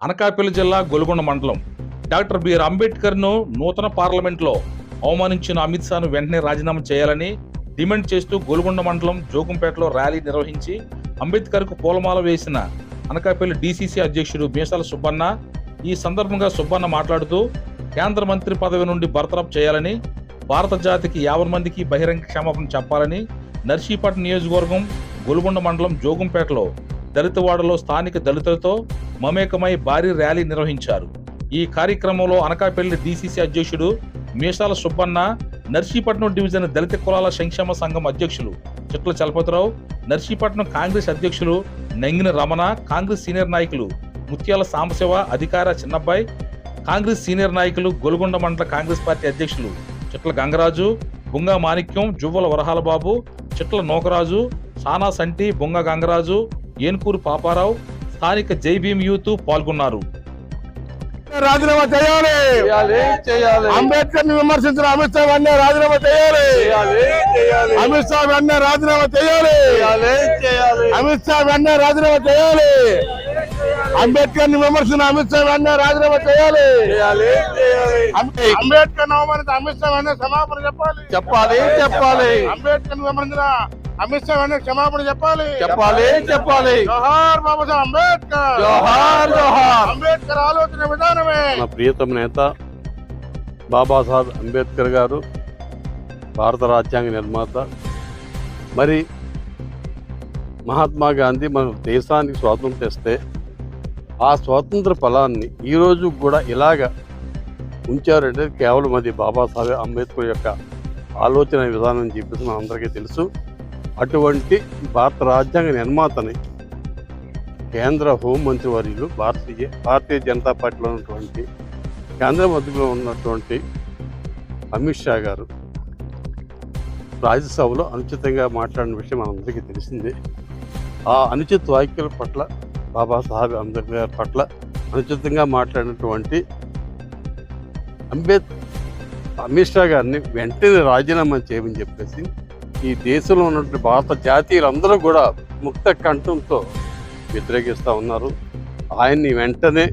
అనకాపల్లి జిల్లా గొలుగొండ మండలం doctor BR అంబేద్కర్ను నూతన పార్లమెంట్లో అవమానించిన అమిత్ షాను వెంటనే రాజీనామా చేయాలని డిమాండ్ చేస్తూ గొలుగొండ మండలం జోగంపేటలో ర్యాలీ నిర్వహించి అంబేద్కర్కు పూలమాల వేసిన అనకాపల్లి డీసీసీ అధ్యక్షుడు మీసాల సుబ్బన్న ఈ సందర్భంగా సుబ్బన్న మాట్లాడుతూ కేంద్ర మంత్రి పదవి నుండి బర్తరఫ్ చేయాలని, భారత జాతికి 50 మందికి బహిరంగ క్షమాపణ చెప్పాలని నర్సీపట్నం నియోజకవర్గం గొలుగొండ మండలం జోగంపేటలో దళితవాడలో స్థానిక దళితులతో మమేకమై భారీ ర్యాలీ నిర్వహించారు. ఈ కార్యక్రమంలో అనకాపల్లి డీసీసీ అధ్యక్షుడు మీసాల సుబ్బన్న, నర్సీపట్నం డివిజన్ దళిత కులాల సంక్షేమ సంఘం అధ్యక్షులు చిట్ల చలపతిరావు, నర్సీపట్నం కాంగ్రెస్ అధ్యక్షులు నంగిన రమణ, కాంగ్రెస్ సీనియర్ నాయకులు ముత్యాల సాంబశివ, అధికార చిన్నబ్బాయి, కాంగ్రెస్ సీనియర్ నాయకులు గొలుగొండ మండల కాంగ్రెస్ పార్టీ అధ్యక్షులు చిట్ల గంగరాజు, బుంగా మాణిక్యం, జువ్వల వరహాల బాబు, చిట్ల నోకరాజు, సానా సంటి, బుంగ గంగరాజు, ఏన్కూరు పాపారావు, స్థానిక జై భీమ్ యూత్ పాల్గొన్నారు. రాజీనామా చేయాలి. అంబేద్కర్ ని విమర్శించిన అమిత్ షా వెంటనే రాజీనామా చేయాలి. అమిత్ షా వెంటనే రాజీనామా చేయాలి. అమిత్ షా వెంటనే రాజీనామా చేయాలి. అంబేద్కర్ ని విమర్శించిన అమిత్ షా వెంటనే రాజీనామా చేయాలి. అంబేద్కర్ అవమానిత అమిత్ షా వెంటనే క్షమాపణ చెప్పాలి. అంబేద్కర్ ని విమర్శించిన అమిత్ షా వెంటనే క్షమాపణ చెప్పాలి. జోహార్ బాబాసాహెబ్ అంబేద్కర్. అంబేద్కర్ ఆలోచన విధానమే. మన ప్రియతమ నేత బాబాసాహెబ్ అంబేద్కర్ గారు భారత రాజ్యాంగ నిర్మాత. మరి మహాత్మా గాంధీ మన దేశానికి స్వాతంత్రం తెస్తే ఆ స్వాతంత్ర ఫలాన్ని ఈరోజు కూడా ఇలాగ ఉంచారంటే కేవలం అది బాబాసాహెబ్ అంబేద్కర్ యొక్క ఆలోచన విధానం అని చెప్పేసి మనందరికీ తెలుసు. అటువంటి భారత రాజ్యాంగ నిర్మాతని కేంద్ర హోంమంత్రి వర్యులు భారతీయ జనతా పార్టీలో ఉన్నటువంటి కేంద్ర మంత్రిలో ఉన్నటువంటి అమిత్ షా గారు రాజ్యసభలో అనుచితంగా మాట్లాడిన విషయం మనందరికీ తెలిసిందే. ఆ అనుచిత వ్యాఖ్యల పట్ల బాబాసాహెబ్ అంబేద్కర్ గారి పట్ల అనుచితంగా మాట్లాడినటువంటి అమిత్ షా గారిని వెంటనే రాజీనామా చేయమని చెప్పేసి ఈ దేశంలో ఉన్నటువంటి భారత జాతీయులందరూ కూడా ముక్త కంఠంతో వ్యతిరేకిస్తూ ఉన్నారు. ఆయన్ని వెంటనే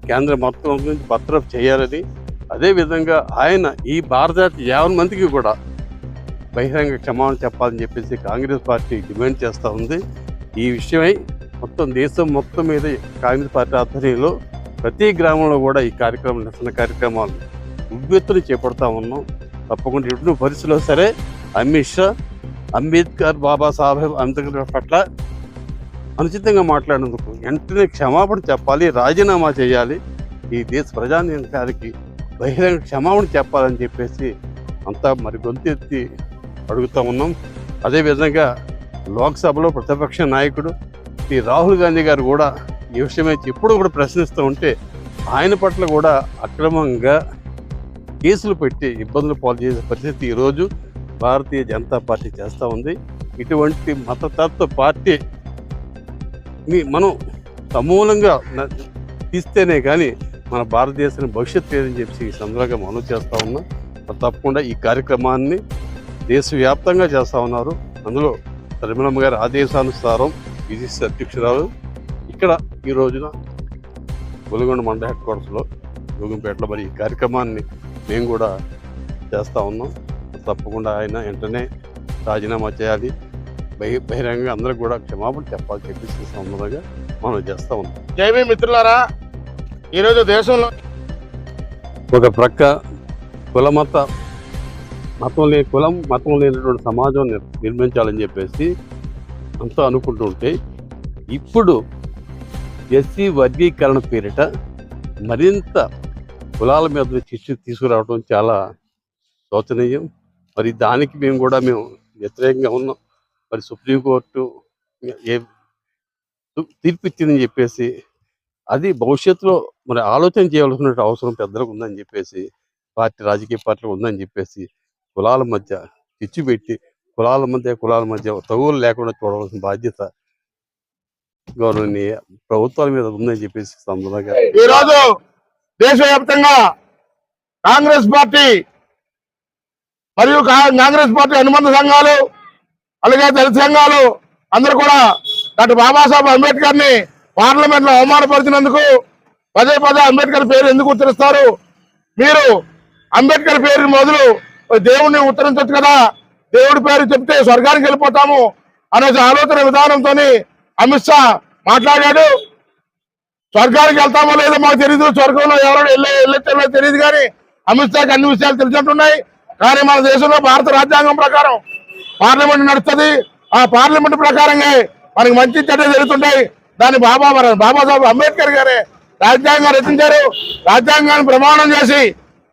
కేంద్ర మొత్తం నుంచి బర్తరఫ్ చేయాలని, అదేవిధంగా ఆయన ఈ భారత జాతి 50 మందికి కూడా బహిరంగ క్షమాపణ చెప్పాలని చెప్పేసి కాంగ్రెస్ పార్టీ డిమాండ్ చేస్తూ ఉంది. ఈ విషయమై మొత్తం దేశం మొత్తం మీద కాంగ్రెస్ పార్టీ ఆధ్వర్యంలో ప్రతి గ్రామంలో కూడా ఈ కార్యక్రమాలు, నిరసన కార్యక్రమాలు ఉవ్వెత్తున చేపడతా ఉన్నాం. తప్పకుండా ఎటువంటి పరిస్థితుల్లో సరే అమిత్ షా అంబేద్కర్ బాబాసాహెబ్ అంబేద్కర్ పట్ల అనుచితంగా మాట్లాడినందుకు వెంటనే క్షమాపణ చెప్పాలి, రాజీనామా చేయాలి. ఈ దేశ ప్రజానికానికి బహిరంగ క్షమాపణ చెప్పాలని చెప్పేసి అంతా మరి గొంతెత్తి అడుగుతూ ఉన్నాం. అదేవిధంగా లోక్సభలో ప్రతిపక్ష నాయకుడు శ్రీ రాహుల్ గాంధీ గారు కూడా ఈ విషయమై ఎప్పుడు కూడా ప్రశ్నిస్తూ ఉంటే ఆయన పట్ల కూడా అక్రమంగా కేసులు పెట్టి ఇబ్బందులు పాలు చేసే పరిస్థితి ఈరోజు భారతీయ జనతా పార్టీ చేస్తూ ఉంది. ఇటువంటి మతతత్వ పార్టీ మనం సమూలంగా తీస్తేనే కానీ మన భారతదేశం భవిష్యత్తు లేదని చెప్పి ఈ సందర్భంగా మనం చేస్తూ ఉన్నాం. తప్పకుండా ఈ కార్యక్రమాన్ని దేశవ్యాప్తంగా చేస్తూ ఉన్నారు. అందులో తిరుమలమ్మ గారి ఆదేశానుసారం విజిసి అధ్యక్షురాలు ఇక్కడ ఈ రోజున గొలుగొండ మండల హెడ్ క్వార్టర్స్లో జోగంపేటలో మరి ఈ కార్యక్రమాన్ని మేము కూడా చేస్తూ ఉన్నాం. తప్పకుండా ఆయన వెంటనే రాజీనామా చేయాలి, బహిరంగంగా అందరూ కూడా క్షమాపణ చెప్పాలని చెప్పేసి సందర్భంగా మనం చేస్తూ ఉన్నాం. జై భీమ్ మిత్రులారా, ఈరోజు దేశంలో ఒక ప్రక్క మతం లేనటువంటి సమాజం నిర్మించాలని చెప్పేసి అంతా అనుకుంటుంటే ఇప్పుడు ఎస్సీ వర్గీకరణ పేరిట మరింత కులాల మీద శిక్ష తీసుకురావడం చాలా శోచనీయం. మరి దానికి మేము వ్యతిరేకంగా ఉన్నాం. మరి సుప్రీంకోర్టు తీర్పు ఇచ్చిందని చెప్పేసి అది భవిష్యత్తులో మరి ఆలోచన చేయవలసిన అవసరం పెద్దలకు ఉందని చెప్పేసి రాజకీయ పార్టీలకు ఉందని చెప్పేసి కులాల మధ్య చిచ్చు పెట్టి కులాల మధ్య తగులు లేకుండా చూడవలసిన బాధ్యత గౌరవనీయ ప్రభుత్వాల మీద ఉందని చెప్పేసి సందర్భంగా ఈరోజు దేశవ్యాప్తంగా కాంగ్రెస్ పార్టీ మరియు కాంగ్రెస్ పార్టీ అనుబంధ సంఘాలు, అలాగే దళిత సంఘాలు అందరూ కూడా డాక్టర్ బాబాసాహెబ్ అంబేద్కర్ ని పార్లమెంట్ లో అవమానపరిచినందుకు పదే పదే అంబేద్కర్ పేరు ఎందుకు ఉత్తరిస్తారు? మీరు అంబేద్కర్ పేరు మొదలు దేవుణ్ణి ఉత్తరించవచ్చు కదా, దేవుడి పేరు చెప్తే స్వర్గానికి వెళ్ళిపోతాము అనే ఆలోచన విధానంతో అమిత్ షా మాట్లాడాడు. స్వర్గానికి వెళ్తామో లేదో మాకు తెలియదు, స్వర్గంలో ఎవరు వెళ్ళొచ్చో తెలియదు, కానీ అమిత్ షాకి అన్ని విషయాలు తెలిసినట్టున్నాయి. కానీ మన దేశంలో భారత రాజ్యాంగం ప్రకారం పార్లమెంట్ నడుస్తుంది. ఆ పార్లమెంట్ ప్రకారంగా మనకి మంచి చెడ్డ జరుగుతుంటాయి. దాన్ని బాబాసాహెబ్ అంబేద్కర్ గారే రాజ్యాంగం రచించారు. రాజ్యాంగాన్ని ప్రమాణం చేసి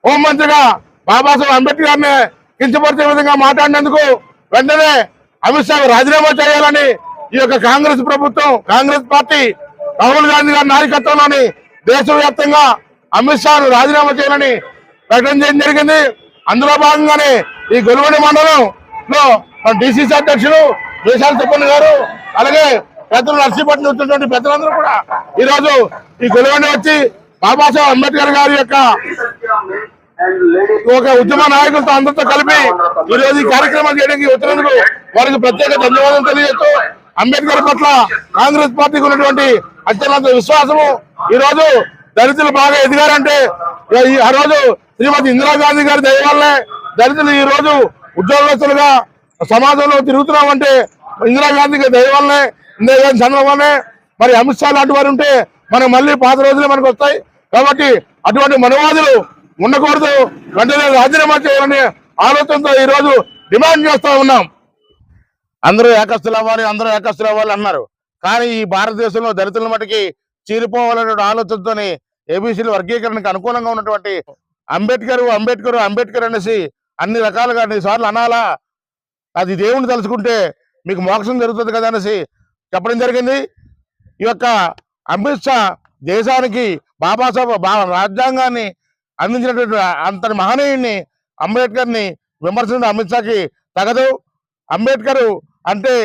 హోంమంత్రిగా బాబాసాహెబ్ అంబేద్కర్ గారిని కించపరిచే విధంగా మాట్లాడినందుకు వెంటనే అమిత్ షా రాజీనామా చేయాలని ఈ యొక్క కాంగ్రెస్ ప్రభుత్వం, కాంగ్రెస్ పార్టీ రాహుల్ గాంధీ గారి నాయకత్వంలోని దేశవ్యాప్తంగా అమిత్ షాను రాజీనామా చేయాలని ప్రకటన చేయడం జరిగింది. అందులో భాగంగానే ఈ గొలుగొండ మండలంలో మన డిసిసి అధ్యక్షులు దేశాల సుబ్బన్న గారు, అలాగే పెద్దలు నర్సీపట్నం వచ్చినటువంటి పెద్దలందరూ కూడా ఈరోజు ఈ గొలుగొండ వచ్చి బాబాసాహెబ్ అంబేద్కర్ గారి యొక్క ఒక ఉద్యమ నాయకులతో అందరితో కలిపి ఈరోజు ఈ కార్యక్రమం చేయడానికి వచ్చినందుకు వారికి ప్రత్యేక ధన్యవాదాలు తెలియజేస్తూ, అంబేద్కర్ పట్ల కాంగ్రెస్ పార్టీకి ఉన్నటువంటి అత్యంత విశ్వాసము, ఈ రోజు దళితులు బాగా ఎదిగారంటే ఆ రోజు శ్రీమతి ఇందిరాగాంధీ గారి దయ వల్లే దళితులు ఈ రోజు ఉద్యోగస్తులుగా సమాజంలో తిరుగుతున్నామంటే ఇందిరాగాంధీ గారి దయ వల్లనే, ఇందిరాగాంధీ చంద్రబాబునే. మరి అమిత్ షా లాంటి వారు ఉంటే మనకు మళ్ళీ పాత రోజులే మనకు వస్తాయి. కాబట్టి అటువంటి మనవాదులు ఉండకూడదు, వెంటనే రాజీనామా చేయాలనే ఆలోచనతో ఈ రోజు డిమాండ్ చేస్తా ఉన్నాం. అందరూ ఏకస్తులు అవ్వాలి, అందరూ ఏకస్తులు అవ్వాలి అన్నారు. కానీ ఈ భారతదేశంలో దళితుల మటుకి చీలిపోవాలనే ఆలోచనతోని ఏబీసీల వర్గీకరణకు అనుకూలంగా ఉన్నటువంటి అంబేద్కర్ అంబేద్కర్ అంబేద్కర్ అనేసి అన్ని రకాలుగా అన్నిసార్లు అనాలా, అది దేవుణ్ణి తలుచుకుంటే మీకు మోక్షం జరుగుతుంది కదా అనేసి చెప్పడం జరిగింది. ఈ యొక్క అమిత్ షా దేశానికి బాబాసాహెబ్ రాజ్యాంగాన్ని అందించినటువంటి అంతటి మహనీయుడిని అంబేద్కర్ని విమర్శించడం అమిత్ షాకి తగదు. అంబేద్కర్ అంటే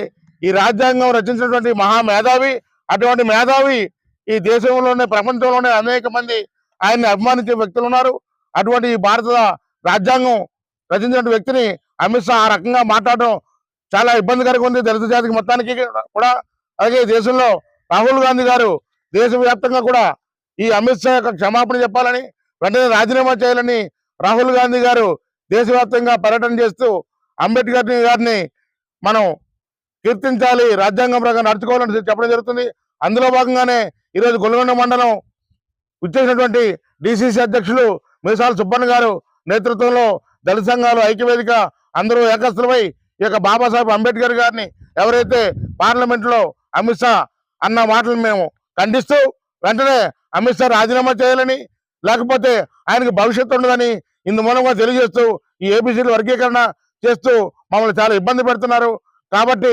ఈ రాజ్యాంగం రచించినటువంటి మహామేధావి. అటువంటి మేధావి ఈ దేశంలోనే ప్రపంచంలోనే అనేక మంది ఆయన్ని అభిమానించే వ్యక్తులు ఉన్నారు. అటువంటి ఈ భారత రాజ్యాంగం రచించిన వ్యక్తిని అమిత్ షా ఆ రకంగా మాట్లాడడం చాలా ఇబ్బందికరంగా ఉంది దళిత జాతికి మొత్తానికి కూడా. అలాగే దేశంలో రాహుల్ గాంధీ గారు దేశవ్యాప్తంగా కూడా ఈ అమిత్ షా యొక్క క్షమాపణ చెప్పాలని, వెంటనే రాజీనామా చేయాలని రాహుల్ గాంధీ గారు దేశవ్యాప్తంగా పర్యటన చేస్తూ అంబేద్కర్ గారిని మనం కీర్తించాలి, రాజ్యాంగం ప్రకారం నడుచుకోవాలని చెప్పడం జరుగుతుంది. అందులో భాగంగానే ఈరోజు గొలుగొండ మండలం వచ్చేసినటువంటి డిసిసి అధ్యక్షులు మీసాల సుబ్బన్న గారు నేతృత్వంలో దళిత సంఘాలు ఐక్యవేదిక అందరూ ఏకస్తులమై ఈ యొక్క బాబాసాహెబ్ అంబేద్కర్ గారిని ఎవరైతే పార్లమెంట్ లో అమిత్ షా అన్న మాటలు మేము ఖండిస్తూ వెంటనే అమిత్ షా రాజీనామా చేయాలని, లేకపోతే ఆయనకి భవిష్యత్తు ఉండదని ఇందు మూలంగా తెలియజేస్తూ ఈ ఏబీసీల వర్గీకరణ చేస్తూ మమ్మల్ని చాలా ఇబ్బంది పెడుతున్నారు. కాబట్టి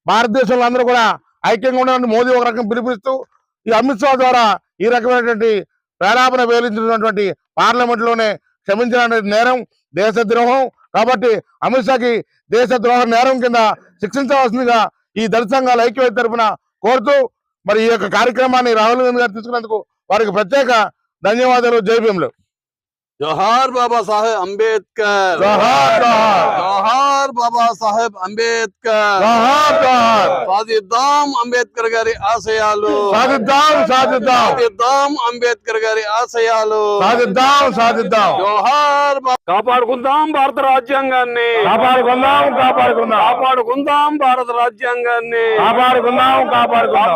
భారతదేశంలో అందరూ కూడా ఐక్యంగా ఉండాలని మోదీ ఒక రకం పిలుపునిస్తూ ఈ అమిత్ షా ద్వారా ఈ రకమైనటువంటి ప్రేలాపన వేలించినటువంటి పార్లమెంట్ లోనే క్షమించిన నేరం దేశద్రోహం. కాబట్టి అమిత్ షాకి దేశద్రోహ నేరం కింద శిక్షించవలసిందిగా ఈ దళిత సంఘాల ఐక్యవేది తరఫున కోరుతూ మరి ఈ యొక్క కార్యక్రమాన్ని రాహుల్ గాంధీ గారు తీసుకున్నందుకు వారికి ప్రత్యేక ధన్యవాదాలు. జై భీములు. जोहार बाबा साहेब अंबेडकर, जोहार जोहार, जोहार बाबा साहेब अंबेडकर, जोहार जोहार. సాధిద్దాం అంబేద్కర్ గారి ఆశయాలు, సాధిద్దాం సాధిద్దాం, సాధిద్దాం అంబేద్కర్ గారి ఆశయాలు, సాధిద్దాం సాధిద్దాం. జోహార్ కాపాడుకుందాం భారత రాజ్యాంగాన్ని, కాపాడుకుందాం కాపాడుకుందాం, కాపాడుకుందాం భారత రాజ్యాంగాన్ని, కాపాడుకుందాం కాపాడుకుందాం.